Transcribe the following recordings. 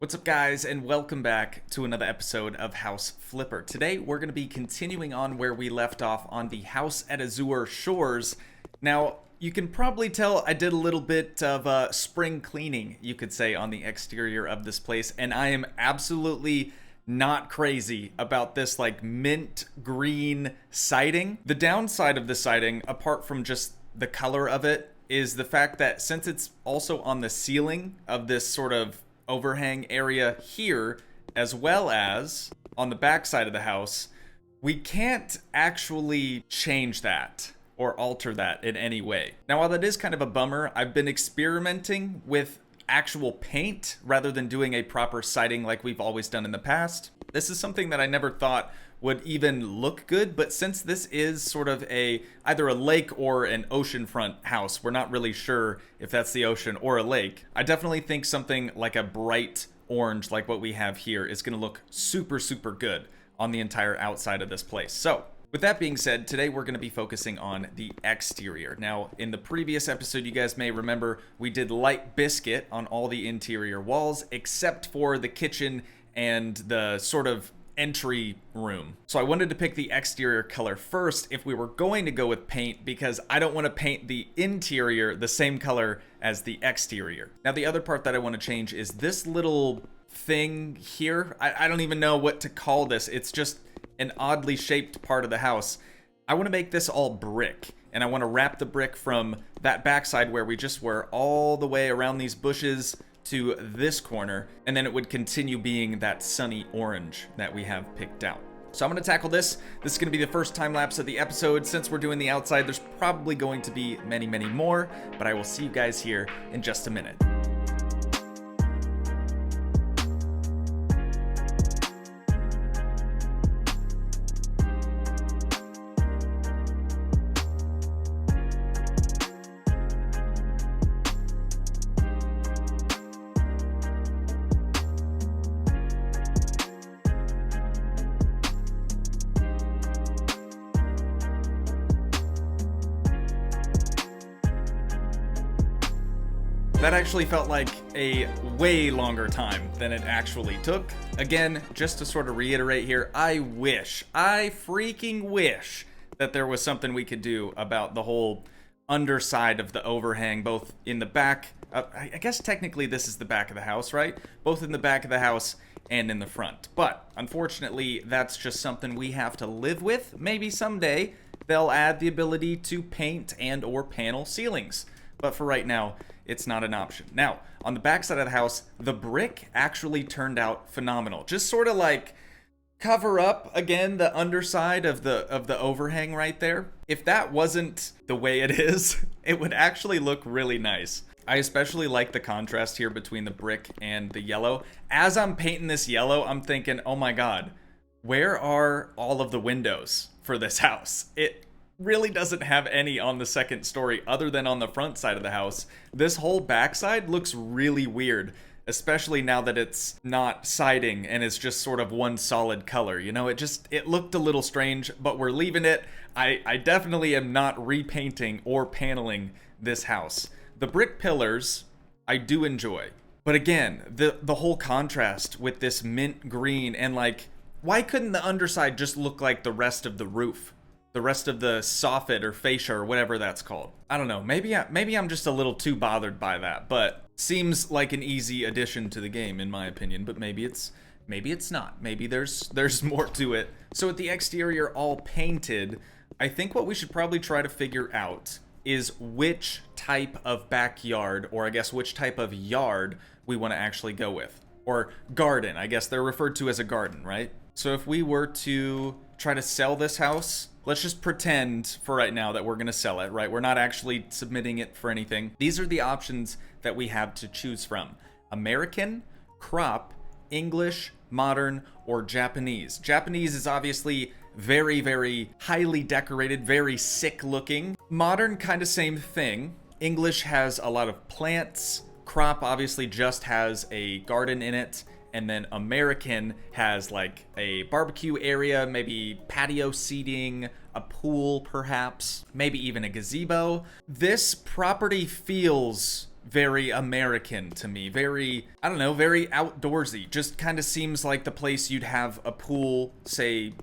What's up, guys, and welcome back to another episode of House Flipper. Today we're going to be continuing on where we left off on the house at Azure Shores. Now, you can probably tell I did a little bit of spring cleaning, you could say, on the exterior of this place, and I am absolutely not crazy about this like mint green siding. The downside of the siding, apart from just the color of it, is the fact that since it's also on the ceiling of this sort of overhang area here, as well as on the back side of the house, we can't actually change that or alter that in any way. Now, while that is kind of a bummer, I've been experimenting with actual paint rather than doing a proper siding like we've always done in the past. This is something that I never thought would even look good, but since this is sort of either a lake or an oceanfront house, we're not really sure if that's the ocean or a lake. I definitely think something like a bright orange like what we have here is going to look super good on the entire outside of this place. So with that being said, today we're going to be focusing on the exterior. Now, in the previous episode, you guys may remember we did light biscuit on all the interior walls except for the kitchen and the sort of entry room. So I wanted to pick the exterior color first if we were going to go with paint, because I don't want to paint the interior the same color as the exterior. Now, the other part that I want to change is this little thing here. I don't even know what to call this. It's just an oddly shaped part of the house. I want to make this all brick, and I want to wrap the brick from that backside where we just were all the way around these bushes to this corner, and then it would continue being that sunny orange that we have picked out. So I'm going to tackle this. This is going to be the first time lapse of the episode. Since we're doing the outside, there's probably going to be many more, but I will see you guys here in just a minute. That actually felt like a way longer time than it actually took. Again, just to sort of reiterate here, I freaking wish that there was something we could do about the whole underside of the overhang, both in the back. I guess technically this is the back of the house, right? Both in the back of the house and in the front. But unfortunately, that's just something we have to live with. Maybe someday they'll add the ability to paint and or panel ceilings. But for right now, it's not an option. Now, on the back side of the house, the brick actually turned out phenomenal. Just sort of like cover up again the underside of the overhang right there. If that wasn't the way it is, it would actually look really nice. I especially like the contrast here between the brick and the yellow. As I'm painting this yellow, I'm thinking, oh my god, where are all of the windows for this house? It really doesn't have any on the second story other than on the front side of the house. This whole backside looks really weird, especially now that it's not siding and it's just sort of one solid color. You know, it looked a little strange, but we're leaving it. I definitely am not repainting or paneling this house. The brick pillars I do enjoy, but again, the whole contrast with this mint green, and like, why couldn't the underside just look like the rest of the roof? The rest of the soffit or fascia or whatever that's called. I don't know. Maybe I'm just a little too bothered by that, but seems like an easy addition to the game in my opinion. But maybe it's not. Maybe there's more to it. So with the exterior all painted, I think what we should probably try to figure out is which type of backyard, or I guess which type of yard we want to actually go with, or garden. I guess they're referred to as a garden, right? So if we were to try to sell this house, let's just pretend for right now that we're going to sell it, right? We're not actually submitting it for anything. These are the options that we have to choose from: American, crop, English, modern, or Japanese. Japanese is obviously very highly decorated, very sick looking. Modern, kind of same thing. English has a lot of plants. Crop obviously just has a garden in it. And then American has like a barbecue area, maybe patio seating, a pool perhaps, maybe even a gazebo. This property feels very American to me. Very, I don't know, very outdoorsy. Just kind of seems like the place you'd have a pool, say,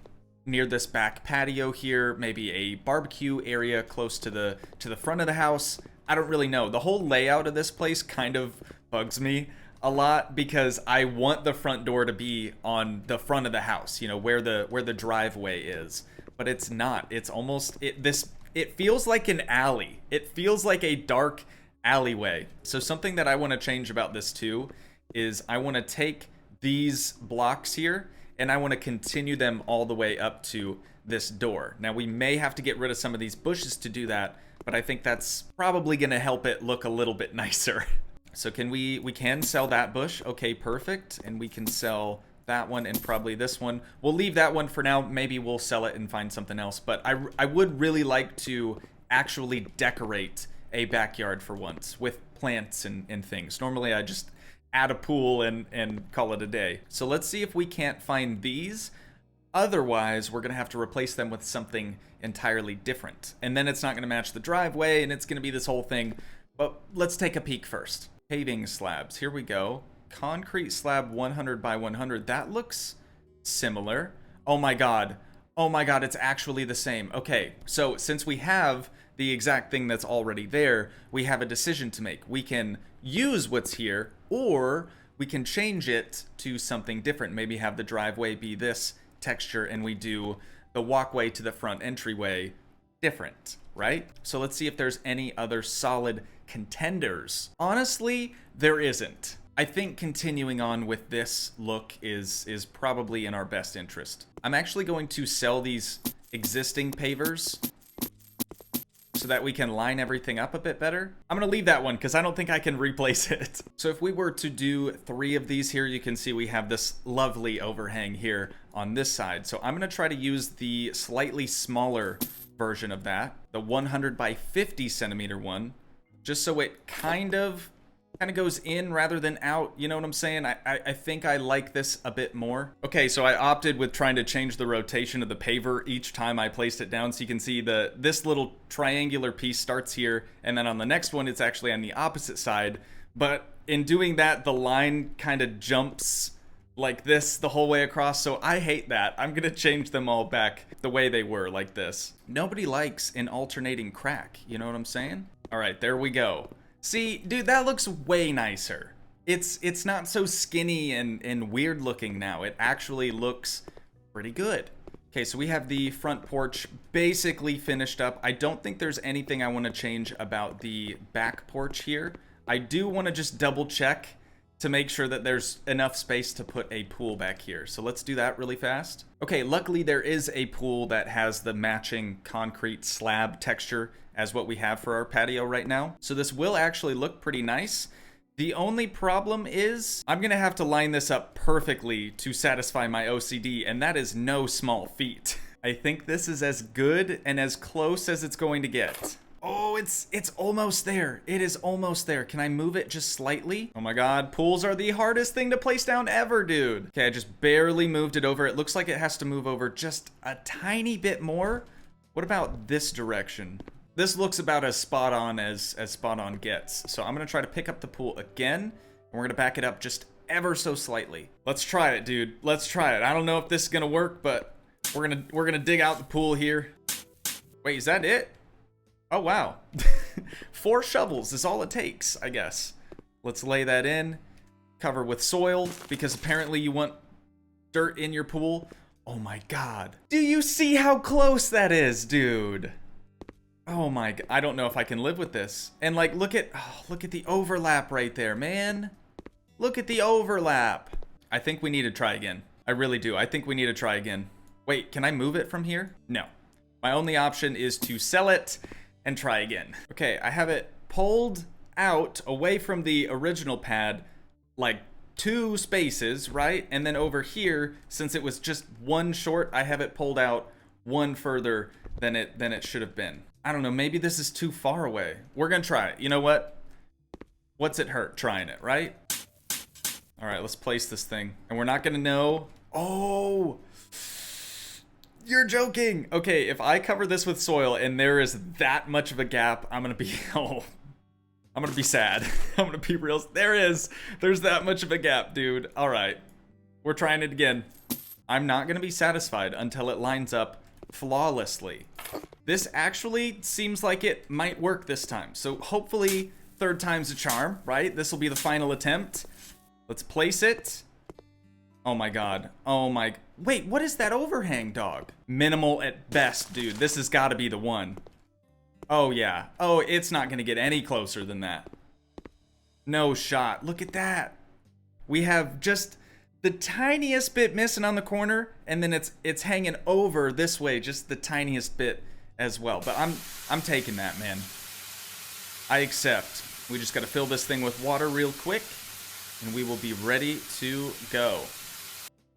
near this back patio here, maybe a barbecue area close to the front of the house. I don't really know. The whole layout of this place kind of bugs me a lot because I want the front door to be on the front of the house, you know, where the driveway is. But it's not. It's almost it feels like an alley. It feels like a dark alleyway. So something that I want to change about this too is I want to take these blocks here and I want to continue them all the way up to this door. Now we may have to get rid of some of these bushes to do that, but I think that's probably going to help it look a little bit nicer. So we can sell that bush. Okay, perfect. And we can sell that one and probably this one. We'll leave that one for now. Maybe we'll sell it and find something else. But I would really like to actually decorate a backyard for once with plants and things. Normally I just add a pool and call it a day. So let's see if we can't find these. Otherwise, we're going to have to replace them with something entirely different. And then it's not going to match the driveway and it's going to be this whole thing. But let's take a peek first. Paving slabs. Here we go. Concrete slab 100 by 100. That looks similar. Oh my god. Oh my god, it's actually the same. Okay, so since we have the exact thing that's already there, we have a decision to make. We can use what's here, or we can change it to something different. Maybe have the driveway be this texture and we do the walkway to the front entryway different, right? So let's see if there's any other solid contenders. Honestly, there isn't. I think continuing on with this look is probably in our best interest. I'm actually going to sell these existing pavers so that we can line everything up a bit better. I'm gonna leave that one because I don't think I can replace it. So if we were to do 3 of these here, you can see we have this lovely overhang here on this side. So I'm gonna try to use the slightly smaller version of that, the 100 by 50 centimeter one, just so it kind of goes in rather than out, you know what I'm saying? I think I like this a bit more. Okay, so I opted with trying to change the rotation of the paver each time I placed it down, so you can see this little triangular piece starts here, and then on the next one it's actually on the opposite side, but in doing that the line kind of jumps like this the whole way across, so I hate that. I'm gonna change them all back the way they were, like this. Nobody likes an alternating crack, you know what I'm saying? All right, there we go. See, dude, that looks way nicer. It's not so skinny and weird looking now. It actually looks pretty good. Okay, so we have the front porch basically finished up. I don't think there's anything I want to change about the back porch here. I do want to just double check to make sure that there's enough space to put a pool back here. So let's do that really fast. Okay, luckily there is a pool that has the matching concrete slab texture as what we have for our patio right now. So this will actually look pretty nice. The only problem is I'm gonna have to line this up perfectly to satisfy my OCD, and that is no small feat. I think this is as good and as close as it's going to get. Oh, it's almost there. It is almost there. Can I move it just slightly? Oh my god, pools are the hardest thing to place down ever, dude. Okay, I just barely moved it over. It looks like it has to move over just a tiny bit more. What about this direction? This looks about as spot on as spot on gets. So I'm gonna try to pick up the pool again, and we're gonna back it up just ever so slightly. Let's try it, dude. Let's try it. I don't know if this is gonna work, but we're gonna dig out the pool here. Wait, is that it? Oh wow. 4 shovels is all it takes, I guess. Let's lay that in, cover with soil, because apparently you want dirt in your pool. Oh my god. Do you see how close that is, dude? Oh my god, I don't know if I can live with this. And like, look at the overlap right there, man. Look at the overlap. I think we need to try again. I really do. I think we need to try again. Wait, can I move it from here? No. My only option is to sell it and try again. Okay, I have it pulled out away from the original pad, like 2 spaces, right? And then over here, since it was just 1 short, I have it pulled out 1 further than it should have been. I don't know, maybe this is too far away. We're gonna try it. You know what? What's it hurt trying it, right? All right, let's place this thing. And we're not gonna know. Oh, you're joking. Okay, if I cover this with soil and there is that much of a gap, I'm gonna be, oh I'm gonna be sad. I'm gonna be real. There's that much of a gap, dude. All right, we're trying it again. I'm not gonna be satisfied until it lines up flawlessly. This actually seems like it might work this time. So hopefully third time's a charm, right? This will be the final attempt. Let's place it. Oh my god. Oh my... Wait, what is that overhang, dog? Minimal at best, dude. This has got to be the one. Oh yeah. Oh, it's not gonna get any closer than that. No shot. Look at that. We have just the tiniest bit missing on the corner, and then it's hanging over this way, just the tiniest bit as well. But I'm taking that, man. I accept. We just got to fill this thing with water real quick, and we will be ready to go.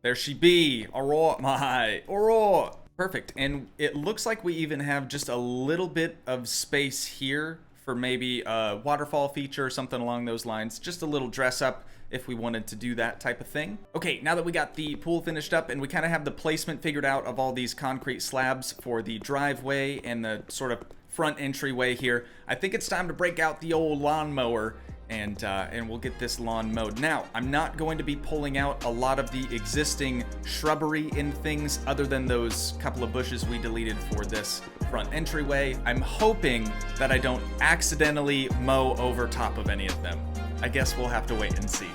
There she be. Alright, my. Alright. Perfect. And it looks like we even have just a little bit of space here for maybe a waterfall feature or something along those lines. Just a little dress up if we wanted to do that type of thing. Okay, now that we got the pool finished up and we kind of have the placement figured out of all these concrete slabs for the driveway and the sort of front entryway here, I think it's time to break out the old lawnmower and we'll get this lawn mowed. Now, I'm not going to be pulling out a lot of the existing shrubbery and things other than those couple of bushes we deleted for this front entryway. I'm hoping that I don't accidentally mow over top of any of them. I guess we'll have to wait and see.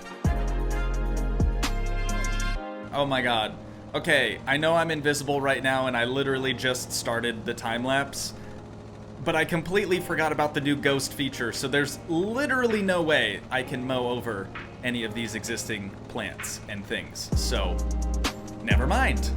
Oh my god. Okay, I know I'm invisible right now and I literally just started the time lapse, but I completely forgot about the new ghost feature, so there's literally no way I can mow over any of these existing plants and things. So, never mind.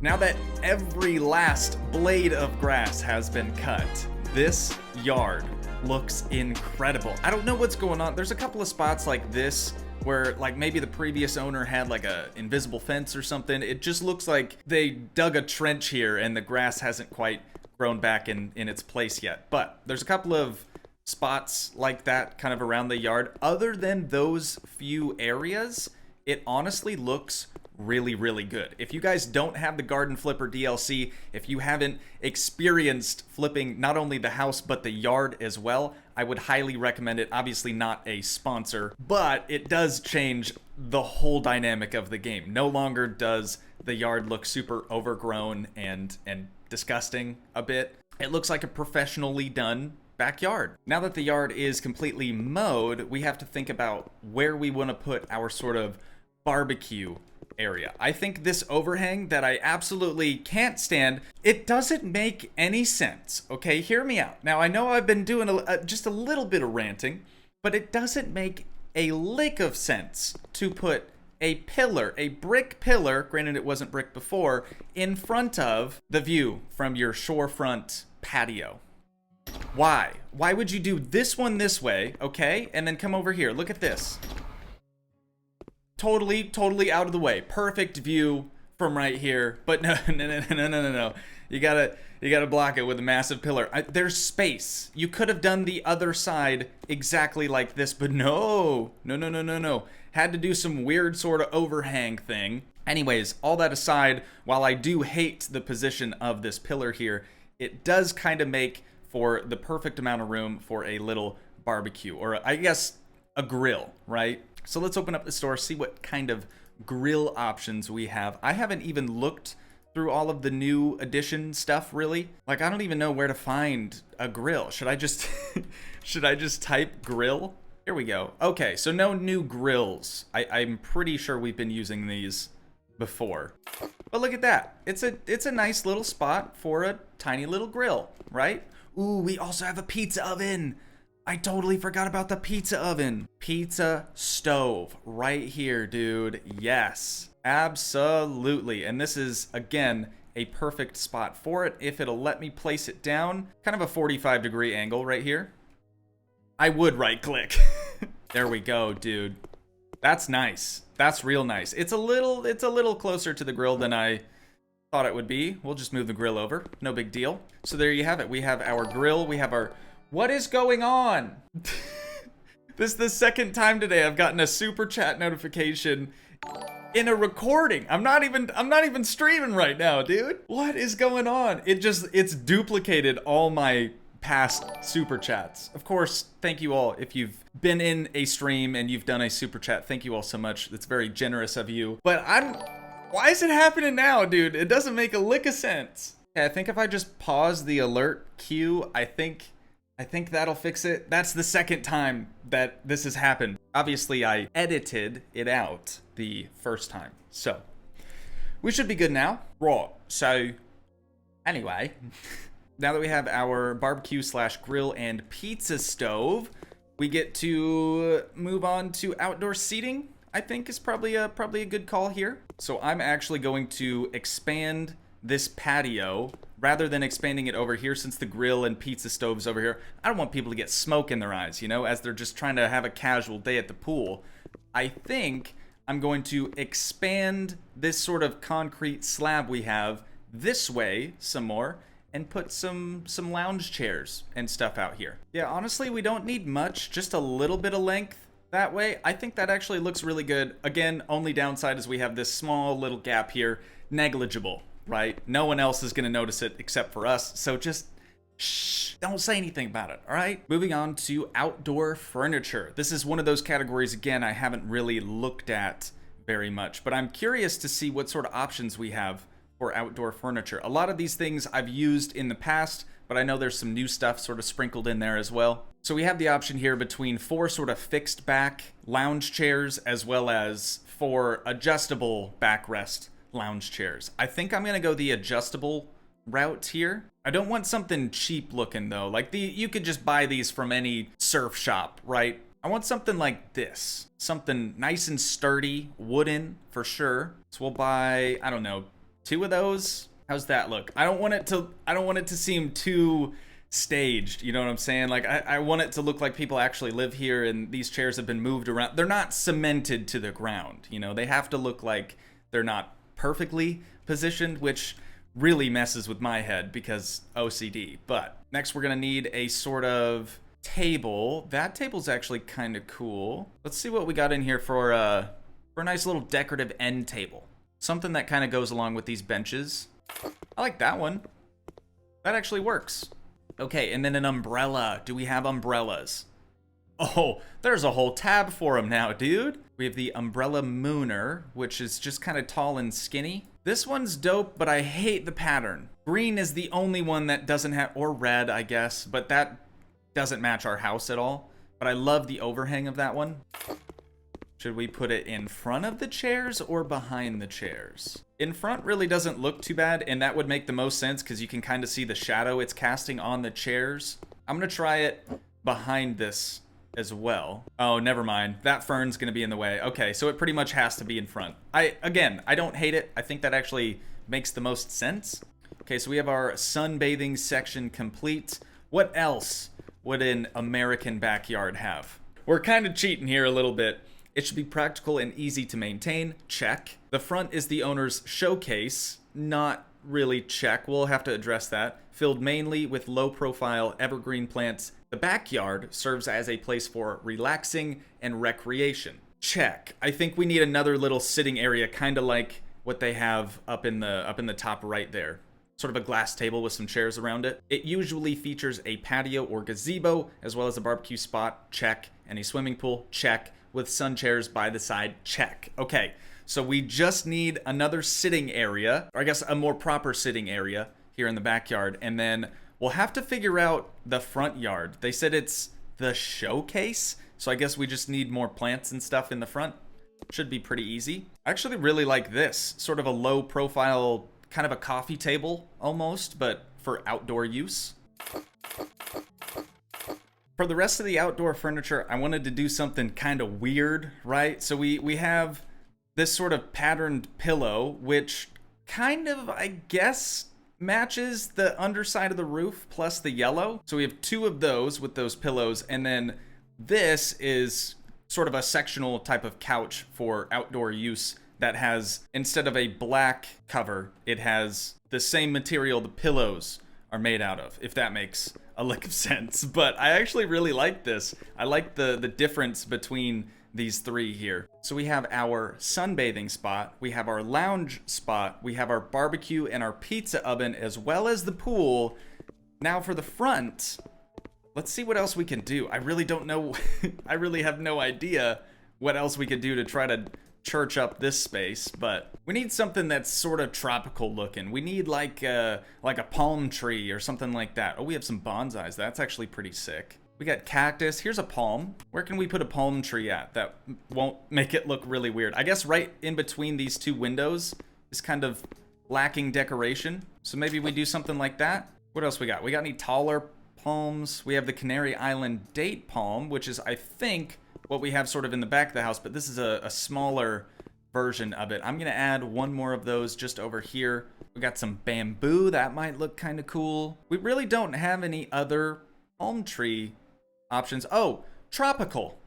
Now that every last blade of grass has been cut, this yard looks incredible. I don't know what's going on. There's a couple of spots like this where like maybe the previous owner had like a invisible fence or something. It just looks like they dug a trench here and the grass hasn't quite grown back in its place yet. But there's a couple of spots like that kind of around the yard. Other than those few areas, it honestly looks really, really good. If you guys don't have the Garden Flipper DLC, if you haven't experienced flipping not only the house but the yard as well, I would highly recommend it. Obviously not a sponsor, but it does change the whole dynamic of the game. No longer does the yard look super overgrown and disgusting a bit. It looks like a professionally done backyard. Now that the yard is completely mowed, we have to think about where we want to put our sort of barbecue area. I think this overhang that I absolutely can't stand, it doesn't make any sense. Okay, hear me out. Now, I know I've been doing just a little bit of ranting, but it doesn't make a lick of sense to put a pillar, a brick pillar, granted it wasn't brick before, in front of the view from your shorefront patio. Why? Why would you do this one this way, okay, and then come over here? Look at this. Totally out of the way. Perfect view from right here. But no. You gotta block it with a massive pillar. There's space. You could have done the other side exactly like this, but no. Had to do some weird sort of overhang thing. Anyways, all that aside, while I do hate the position of this pillar here, it does kind of make for the perfect amount of room for a little barbecue, or I guess a grill, right? So let's open up the store, see what kind of grill options we have. I haven't even looked through all of the new edition stuff, really. Like, I don't even know where to find a grill. Should I just type grill? Here we go. Okay, so no new grills. I'm pretty sure we've been using these before. But look at that. It's a nice little spot for a tiny little grill, right? Ooh, we also have a pizza oven. I totally forgot about the pizza oven. Pizza stove right here, dude. Yes, absolutely. And this is, again, a perfect spot for it if it'll let me place it down. Kind of a 45-degree angle right here. I would right click. There we go, dude. That's nice. That's real nice. It's a little closer to the grill than I thought it would be. We'll just move the grill over. No big deal. So there you have it. We have our grill. We have our... What is going on? This is the second time today I've gotten a super chat notification in a recording. I'm not even streaming right now, dude. What is going on? It's duplicated all my past super chats. Of course, thank you all. If you've been in a stream and you've done a super chat, thank you all so much. That's very generous of you. But why is it happening now, dude? It doesn't make a lick of sense. Okay, I think if I just pause the alert queue, I think that'll fix it. That's the second time that this has happened. Obviously, I edited it out the first time. So, we should be good now. Right, so, anyway, now that we have our barbecue / grill and pizza stove, we get to move on to outdoor seating. I think is probably a good call here. So I'm actually going to expand this patio rather than expanding it over here, since the grill and pizza stove's over here. I don't want people to get smoke in their eyes, you know, as they're just trying to have a casual day at the pool. I think I'm going to expand this sort of concrete slab we have this way some more and put some lounge chairs and stuff out here. Yeah, honestly, we don't need much, just a little bit of length. That way, I think that actually looks really good. Again, only downside is we have this small little gap here. Negligible, right? No one else is gonna notice it except for us, so just shh, don't say anything about it, all right? Moving on to outdoor furniture. This is one of those categories, again, I haven't really looked at very much, but I'm curious to see what sort of options we have for outdoor furniture. A lot of these things I've used in the past, but I know there's some new stuff sort of sprinkled in there as well. So we have the option here between 4 sort of fixed back lounge chairs as well as 4 adjustable backrest lounge chairs. I think I'm gonna go the adjustable route here. I don't want something cheap looking though. Like you could just buy these from any surf shop, right? I want something like this. Something nice and sturdy, wooden for sure. So we'll buy, I don't know, 2 of those. How's that look? I don't want it to seem too staged, you know what I'm saying? Like I want it to look like people actually live here and these chairs have been moved around. They're not cemented to the ground, you know? They have to look like they're not perfectly positioned, which really messes with my head because OCD. But next we're gonna need a sort of table. That table's actually kind of cool. Let's see what we got in here for a nice little decorative end table. Something that kind of goes along with these benches. I like that one. That actually works. Okay, and then an umbrella. Do we have umbrellas? Oh, there's a whole tab for them now, dude. We have the umbrella mooner, which is just kind of tall and skinny. This one's dope, but I hate the pattern. Green is the only one that doesn't have, or red, I guess, but that doesn't match our house at all. But I love the overhang of that one. Should we put it in front of the chairs or behind the chairs? In front really doesn't look too bad, and that would make the most sense because you can kind of see the shadow it's casting on the chairs. I'm gonna try it behind this as well. Oh, never mind. That fern's gonna be in the way. Okay, so it pretty much has to be in front. I don't hate it. I think that actually makes the most sense. Okay, so we have our sunbathing section complete. What else would an American backyard have? We're kind of cheating here a little bit. It should be practical and easy to maintain. Check. The front is the owner's showcase. Not really check. We'll have to address that. Filled mainly with low-profile evergreen plants, the backyard serves as a place for relaxing and recreation. Check. I think we need another little sitting area, kind of like what they have up in the top right there. Sort of a glass table with some chairs around it. It usually features a patio or gazebo, as well as a barbecue spot. Check. And a swimming pool. Check. With sun chairs by the side, check. Okay, so we just need another sitting area, or I guess a more proper sitting area here in the backyard, and then we'll have to figure out the front yard. They said it's the showcase, so I guess we just need more plants and stuff in the front. Should be pretty easy. I actually really like this, sort of a low profile, kind of a coffee table almost, but for outdoor use. For the rest of the outdoor furniture, I wanted to do something kind of weird, right? So we have this sort of patterned pillow, which kind of, I guess, matches the underside of the roof plus the yellow. So we have 2 of those with those pillows, and then this is sort of a sectional type of couch for outdoor use that has, instead of a black cover, it has the same material the pillows are made out of, if that makes a lick of sense. But I actually really like this. I like the difference between these three here. So we have our sunbathing spot, we have our lounge spot, we have our barbecue and our pizza oven, as well as the pool. Now for the front, let's see what else we can do. I really don't know. I really have no idea what else we could do to try to church up this space, but we need something that's sort of tropical looking. We need like a palm tree or something like that. Oh, we have some bonsais. That's actually pretty sick. We got cactus. Here's a palm. Where can we put a palm tree at that won't make it look really weird? I guess right in between these two windows is kind of lacking decoration. So maybe we do something like that. What else we got? We got any taller palms? We have the Canary Island date palm, which is, I think, what we have sort of in the back of the house, but this is a smaller version of it. I'm gonna add one more of those just over here. We got some bamboo. That might look kind of cool. We really don't have any other palm tree options. Oh, tropical.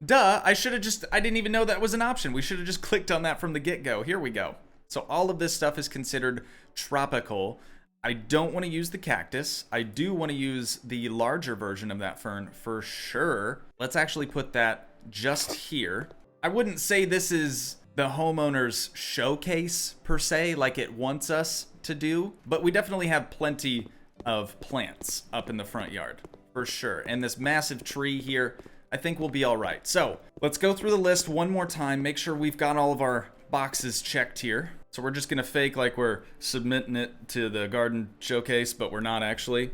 Duh, I didn't even know that was an option. We should have just clicked on that from the get-go. Here we go. So all of this stuff is considered tropical. I don't want to use the cactus. I do want to use the larger version of that fern for sure. Let's actually put that just here. I wouldn't say this is the homeowner's showcase per se, like it wants us to do, but we definitely have plenty of plants up in the front yard for sure. And this massive tree here, I think we'll be all right. So let's go through the list one more time, make sure we've got all of our boxes checked here. So we're just gonna fake like we're submitting it to the garden showcase, but we're not actually.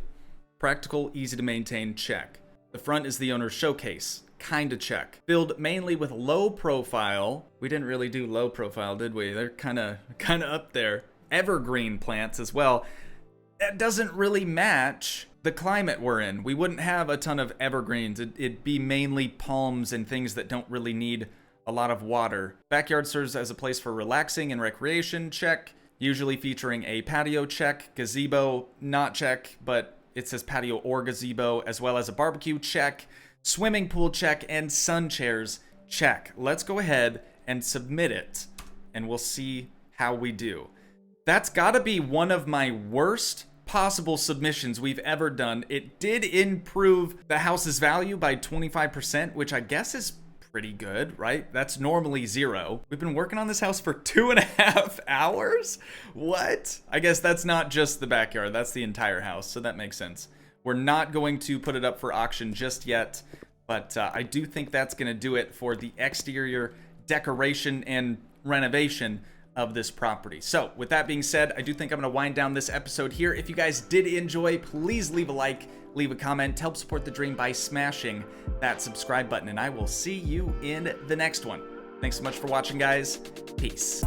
Practical, easy to maintain, check. The front is the owner's showcase, kinda check. Build mainly with low profile. We didn't really do low profile, did we? They're kinda up there. Evergreen plants as well. That doesn't really match the climate we're in. We wouldn't have a ton of evergreens. It'd be mainly palms and things that don't really need a lot of water. Backyard serves as a place for relaxing and recreation, check. Usually featuring a patio, check. Gazebo, not check, but it says patio or gazebo, as well as a barbecue, check. Swimming pool, check. And sun chairs, check. Let's go ahead and submit it, and we'll see how we do. That's gotta be one of my worst possible submissions we've ever done. It did improve the house's value by 25%, which I guess is pretty good, right? That's normally 0. We've been working on this house for 2.5 hours? What? I guess that's not just the backyard, that's the entire house, so that makes sense. We're not going to put it up for auction just yet, but I do think that's gonna do it for the exterior decoration and renovation of this property. So with that being said, I do think I'm gonna wind down this episode here. If you guys did enjoy, please leave a like, leave a comment to help support the dream by smashing that subscribe button, and I will see you in the next one. Thanks so much for watching, guys. Peace.